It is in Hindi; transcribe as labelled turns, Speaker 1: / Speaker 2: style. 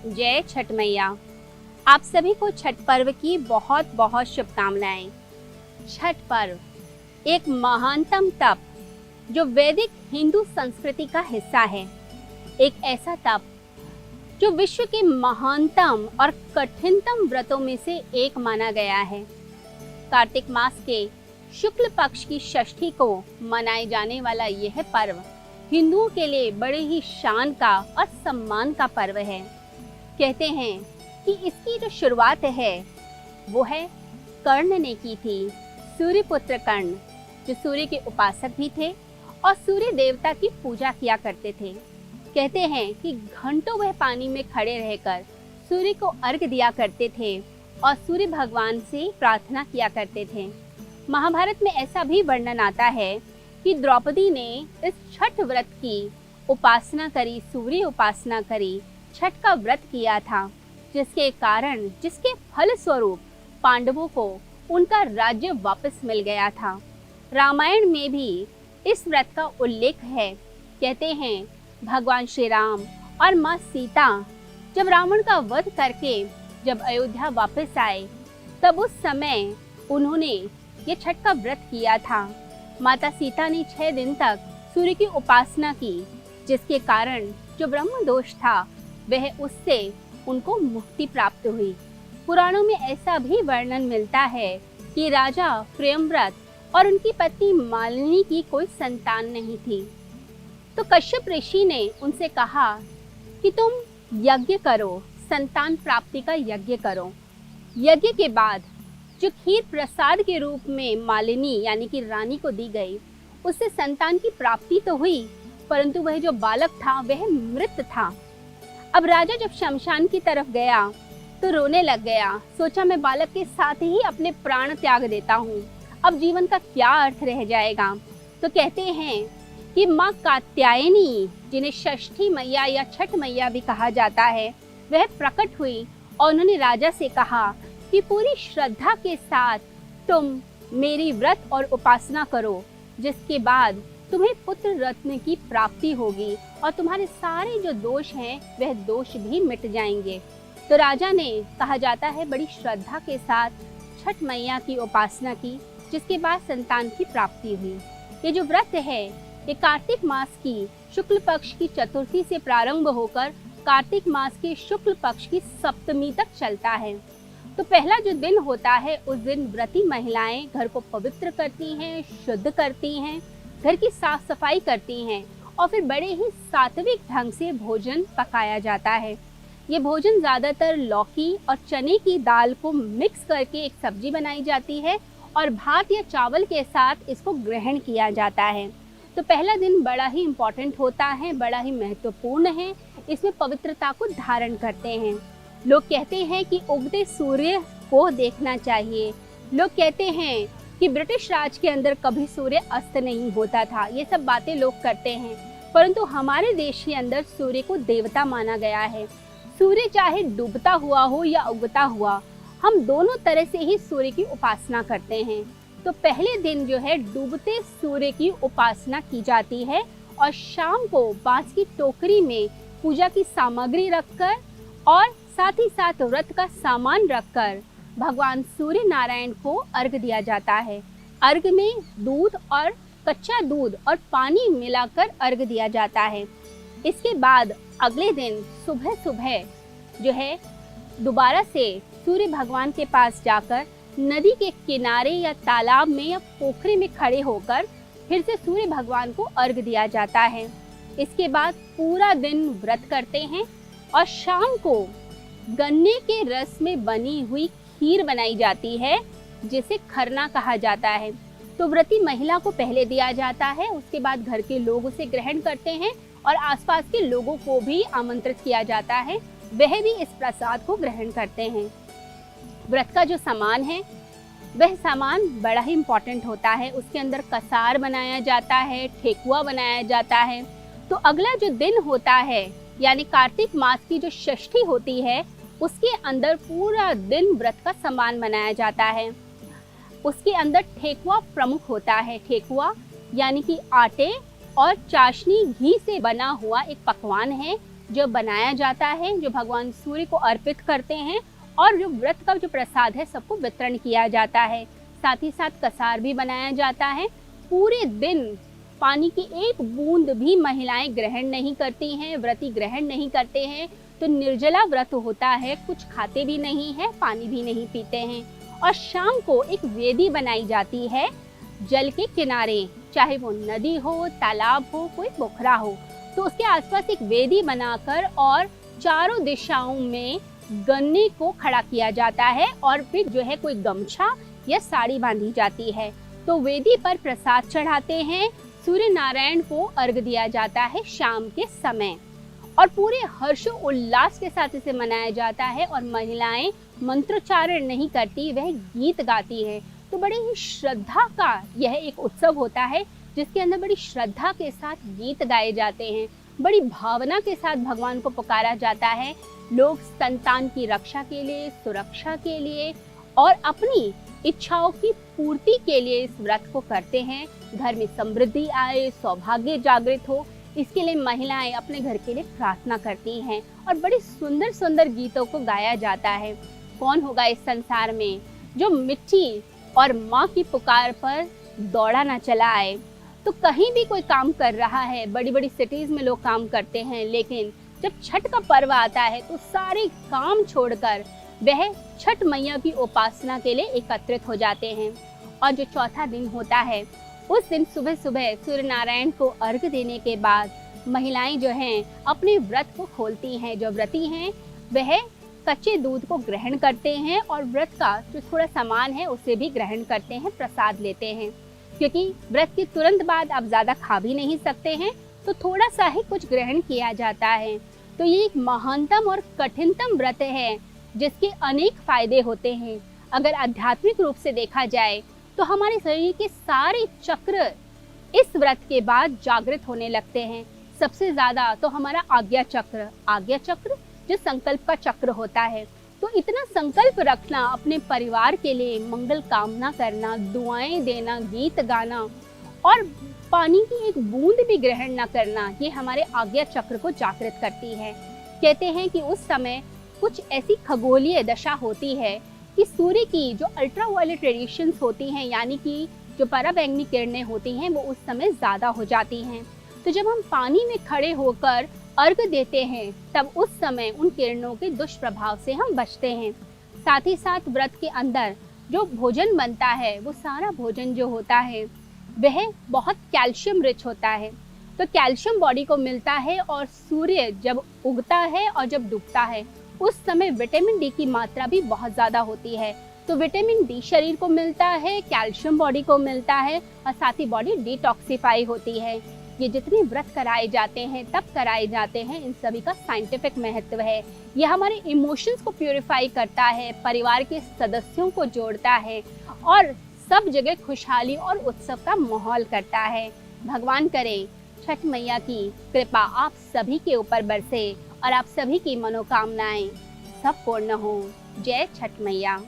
Speaker 1: जय छठ मैया। आप सभी को छठ पर्व की बहुत बहुत शुभकामनाएं। छठ पर्व एक महानतम तप जो वैदिक हिंदू संस्कृति का हिस्सा है। एक ऐसा तप जो विश्व के महानतम और कठिनतम व्रतों में से एक माना गया है। कार्तिक मास के शुक्ल पक्ष की षष्ठी को मनाए जाने वाला यह पर्व हिंदुओं के लिए बड़े ही शान का और सम्मान का पर्व है। कहते हैं कि इसकी जो शुरुआत है वो है कर्ण ने की थी। सूर्यपुत्र कर्ण जो सूर्य के उपासक भी थे और सूर्य देवता की पूजा किया करते थे। कहते हैं कि घंटों वह पानी में खड़े रहकर सूर्य को अर्घ दिया करते थे और सूर्य भगवान से प्रार्थना किया करते थे। महाभारत में ऐसा भी वर्णन आता है कि द्रौपदी ने इस छठ व्रत की उपासना करी, सूर्य उपासना करी, छठ का व्रत किया था, जिसके फल स्वरूप पांडवों को उनका राज्य वापस मिल गया था। रामायण में भी इस व्रत का उल्लेख है। कहते हैं भगवान श्री राम और माँ सीता जब रावण का वध करके जब अयोध्या वापस आए तब उस समय उन्होंने ये छठ का व्रत किया था। माता सीता ने 6 दिन तक सूर्य की उपासना की, जिसके कारण जो ब्रह्म दोष था वह उससे उनको मुक्ति प्राप्त हुई। पुराणों में ऐसा भी वर्णन मिलता है कि राजा प्रियव्रत और उनकी पत्नी मालिनी की कोई संतान नहीं थी, तो कश्यप ऋषि ने उनसे कहा कि तुम यज्ञ करो, संतान प्राप्ति का यज्ञ करो। यज्ञ के बाद जो खीर प्रसाद के रूप में मालिनी यानी कि रानी को दी गई, उससे संतान की प्राप्ति तो हुई, परंतु वह जो बालक था वह मृत था। अब राजा जब शमशान की तरफ गया तो रोने लग गया। सोचा मैं बालक के साथ ही अपने प्राण त्याग देता हूँ, अब जीवन का क्या अर्थ रह जाएगा। तो कहते हैं कि माँ कात्यायनी, जिन्हें षष्ठी मैया या छठ मैया भी कहा जाता है, वह प्रकट हुई और उन्होंने राजा से कहा कि पूरी श्रद्धा के साथ तुम मेरी व्रत और उपासना करो, जिसके बाद तुम्हें पुत्र रत्न की प्राप्ति होगी और तुम्हारे सारे जो दोष हैं वह दोष भी मिट जाएंगे। तो राजा ने, कहा जाता है, बड़ी श्रद्धा के साथ छठ मैया की उपासना की, जिसके बाद संतान की प्राप्ति हुई। ये जो व्रत है ये कार्तिक मास की शुक्ल पक्ष की चतुर्थी से प्रारंभ होकर कार्तिक मास के शुक्ल पक्ष की सप्तमी तक चलता है। तो पहला जो दिन होता है उस दिन व्रती महिलाएं घर को पवित्र करती हैं, शुद्ध करती हैं, घर की साफ सफाई करती हैं और फिर बड़े ही सात्विक ढंग से भोजन पकाया जाता है। ये भोजन ज़्यादातर लौकी और चने की दाल को मिक्स करके एक सब्जी बनाई जाती है और भात या चावल के साथ इसको ग्रहण किया जाता है। तो पहला दिन बड़ा ही इम्पोर्टेंट होता है, बड़ा ही महत्वपूर्ण है। इसमें पवित्रता को धारण करते हैं। लोग कहते हैं कि उगते सूर्य को देखना चाहिए। लोग कहते हैं कि ब्रिटिश राज के अंदर कभी सूर्य अस्त नहीं होता था। ये सब बातें लोग करते हैं, परंतु हमारे देश के अंदर सूर्य को देवता माना गया है। सूर्य चाहे डूबता हुआ हो या उगता हुआ, हम दोनों तरह से ही सूर्य की उपासना करते हैं। तो पहले दिन जो है डूबते सूर्य की उपासना की जाती है और शाम को बांस की टोकरी में पूजा की सामग्री रखकर और साथ ही साथ व्रत का सामान रखकर भगवान सूर्य नारायण को अर्घ दिया जाता है। अर्घ में दूध और कच्चा दूध और पानी मिलाकर अर्घ दिया जाता है। इसके बाद अगले दिन सुबह सुबह जो है दोबारा से सूर्य भगवान के पास जाकर नदी के किनारे या तालाब में या पोखरे में खड़े होकर फिर से सूर्य भगवान को अर्घ दिया जाता है। इसके बाद पूरा दिन व्रत करते हैं और शाम को गन्ने के रस में बनी हुई खीर बनाई जाती है, जिसे खरना कहा जाता है। तो व्रती महिला को पहले दिया जाता है, उसके बाद घर के लोग उसे ग्रहण करते हैं और आसपास के लोगों को भी आमंत्रित किया जाता है, वह भी इस प्रसाद को ग्रहण करते हैं। व्रत का जो सामान है वह सामान बड़ा ही इम्पोर्टेंट होता है। उसके अंदर कसार बनाया जाता है, ठेकुआ बनाया जाता है। तो अगला जो दिन होता है यानी कार्तिक मास की जो षष्ठी होती है, उसके अंदर पूरा दिन व्रत का सामान बनाया जाता है। उसके अंदर ठेकुआ प्रमुख होता है। ठेकुआ यानी कि आटे और चाशनी घी से बना हुआ एक पकवान है जो बनाया जाता है, जो भगवान सूर्य को अर्पित करते हैं, और जो व्रत का जो प्रसाद है सबको वितरण किया जाता है। साथ ही साथ कसार भी बनाया जाता है। पूरे दिन पानी की एक बूंद भी महिलाएं ग्रहण नहीं करती हैं, व्रती ग्रहण नहीं करते हैं। तो निर्जला व्रत होता है, कुछ खाते भी नहीं है, पानी भी नहीं पीते हैं। और शाम को एक वेदी बनाई जाती है जल के किनारे, चाहे वो नदी हो, तालाब हो, कोई पोखरा हो, तो उसके आसपास एक वेदी बनाकर और चारों दिशाओं में गन्ने को खड़ा किया जाता है और फिर जो है कोई गमछा या साड़ी बांधी जाती है। तो वेदी पर प्रसाद चढ़ाते हैं, सूर्य नारायण को अर्घ दिया जाता है शाम के समय, और पूरे हर्ष उल्लास के साथ इसे मनाया जाता है। और महिलाएं मंत्रोच्चारण नहीं करती, वह गीत गाती है। तो बड़ी ही श्रद्धा का यह एक उत्सव होता है जिसके अंदर बड़ी श्रद्धा के साथ गीत गाए जाते हैं, बड़ी भावना के साथ भगवान को पुकारा जाता है। लोग संतान की रक्षा के लिए, सुरक्षा के लिए और अपनी इच्छाओं की पूर्ति के लिए इस व्रत को करते हैं। घर में समृद्धि आए, सौभाग्य जागृत हो, इसके लिए महिलाएं अपने घर के लिए प्रार्थना करती हैं और बड़ी सुंदर सुंदर गीतों को गाया जाता है। कौन होगा इस संसार में जो मिट्टी और माँ की पुकार पर दौड़ा ना चला आए। तो कहीं भी कोई काम कर रहा है, बड़ी बड़ी सिटीज में लोग काम करते हैं, लेकिन जब छठ का पर्व आता है तो सारे काम छोड़कर वह छठ मैया की उपासना के लिए एकत्रित हो जाते हैं। और जो चौथा दिन होता है उस दिन सुबह सुबह सूर्य नारायण को अर्घ देने के बाद महिलाएं जो हैं अपने व्रत को खोलती हैं। जो व्रती हैं वह कच्चे दूध को ग्रहण करते हैं और व्रत का जो थोड़ा सामान है उसे भी ग्रहण करते हैं, प्रसाद लेते हैं, क्योंकि व्रत के तुरंत बाद आप ज़्यादा खा भी नहीं सकते हैं, तो थोड़ा सा ही कुछ ग्रहण किया जाता है। तो ये एक महानतम और कठिनतम व्रत है जिसके अनेक फायदे होते हैं। अगर आध्यात्मिक रूप से देखा जाए तो हमारे शरीर के सारे चक्र इस व्रत के बाद जागृत होने लगते हैं। सबसे ज़्यादा तो हमारा आज्ञा चक्र जो संकल्प का चक्र होता है। तो इतना संकल्प रखना, अपने परिवार के लिए मंगल कामना करना, दुआएं देना, गीत गाना और पानी की एक बूंद भी ग्रहण न करना, ये हमारे आज्ञा चक्र को जागृत करती है। कहते हैं कि उस समय कुछ ऐसी खगोलीय दशा होती है कि सूर्य की जो अल्ट्रावायलेट रेडिएशंस होती हैं, यानी कि जो पराबैंगनी किरणें होती हैं, वो उस समय ज़्यादा हो जाती हैं। तो जब हम पानी में खड़े होकर अर्घ देते हैं तब उस समय उन किरणों के दुष्प्रभाव से हम बचते हैं। साथ ही साथ व्रत के अंदर जो भोजन बनता है, वो सारा भोजन जो होता है वह बहुत कैल्शियम रिच होता है। तो कैल्शियम बॉडी को मिलता है और सूर्य जब उगता है और जब डूबता है उस समय विटामिन डी की मात्रा भी बहुत ज़्यादा होती है। तो विटामिन डी शरीर को मिलता है, कैल्शियम बॉडी को मिलता है और साथ ही बॉडी डिटॉक्सिफाई होती है। ये जितने व्रत कराए जाते हैं, तब कराए जाते हैं, इन सभी का साइंटिफिक महत्व है। ये हमारे इमोशंस को प्यूरिफाई करता है, परिवार के सदस्यों को जोड़ता है और सब जगह खुशहाली और उत्सव का माहौल करता है। भगवान करे छठ मैया की कृपा आप सभी के ऊपर बरसे और आप सभी की मनोकामनाएं सब पूर्ण हो। जय छठ मैया।